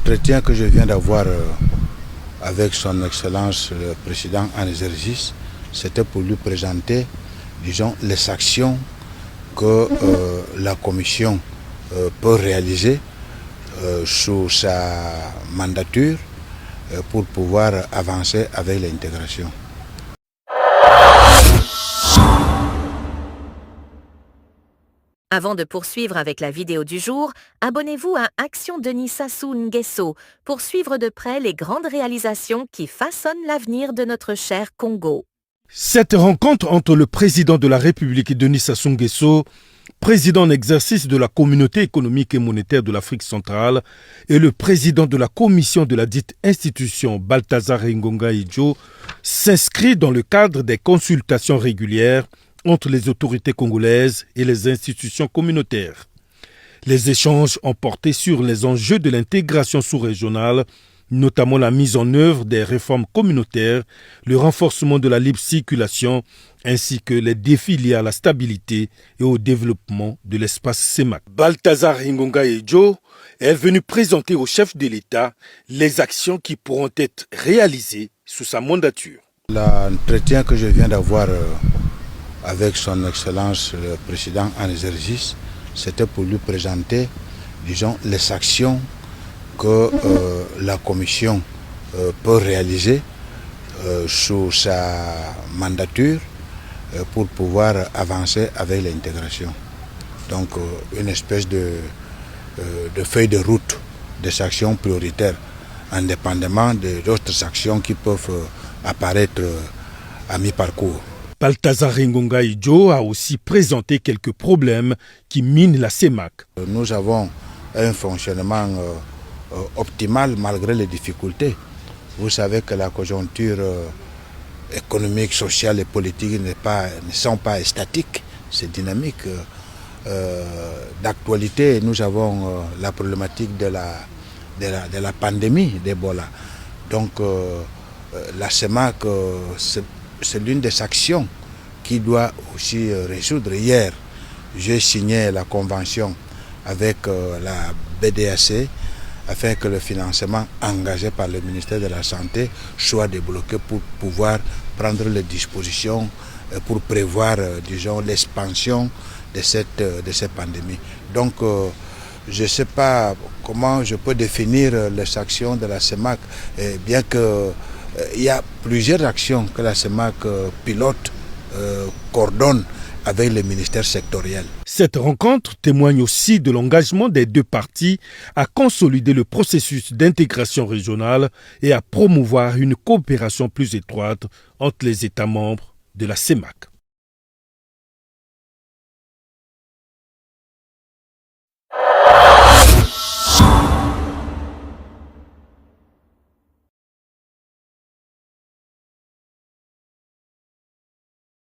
L'entretien que je viens d'avoir avec son Excellence le Président en exercice, c'était pour lui présenter, disons, les actions que la Commission peut réaliser sous sa mandature pour pouvoir avancer avec l'intégration. Avant de poursuivre avec la vidéo du jour, abonnez-vous à Action Denis Sassou Nguesso pour suivre de près les grandes réalisations qui façonnent l'avenir de notre cher Congo. Cette rencontre entre le président de la République Denis Sassou Nguesso, président en exercice de la Communauté économique et monétaire de l'Afrique centrale, et le président de la commission de la dite institution Balthazar Ngonga Idjo s'inscrit dans le cadre des consultations régulières entre les autorités congolaises et les institutions communautaires. Les échanges ont porté sur les enjeux de l'intégration sous-régionale, notamment la mise en œuvre des réformes communautaires, le renforcement de la libre circulation, ainsi que les défis liés à la stabilité et au développement de l'espace CEMAC. Balthazar Ngonga Idjo est venu présenter au chef de l'État les actions qui pourront être réalisées sous sa mandature. L'entretien que je viens d'avoir avec son Excellence le Président en exercice, c'était pour lui présenter, disons, les actions que la Commission peut réaliser sous sa mandature pour pouvoir avancer avec l'intégration. Donc une espèce de feuille de route des actions prioritaires, indépendamment d'autres actions qui peuvent apparaître à mi-parcours. Balthazar Ngonga Idjo a aussi présenté quelques problèmes qui minent la CEMAC. Nous avons un fonctionnement optimal malgré les difficultés. Vous savez que la conjoncture économique, sociale et politique ne sont pas statiques, c'est dynamique. D'actualité, nous avons la problématique de la pandémie d'Ebola. Donc la CEMAC, c'est l'une des actions qui doit aussi résoudre. Hier, j'ai signé la convention avec la BDAC afin que le financement engagé par le ministère de la Santé soit débloqué pour pouvoir prendre les dispositions pour prévoir, disons, l'expansion de cette pandémie. Donc, je ne sais pas comment je peux définir les actions de la CEMAC, bien que il y a plusieurs actions que la CEMAC pilote, coordonne avec les ministères sectoriels. Cette rencontre témoigne aussi de l'engagement des deux parties à consolider le processus d'intégration régionale et à promouvoir une coopération plus étroite entre les États membres de la CEMAC.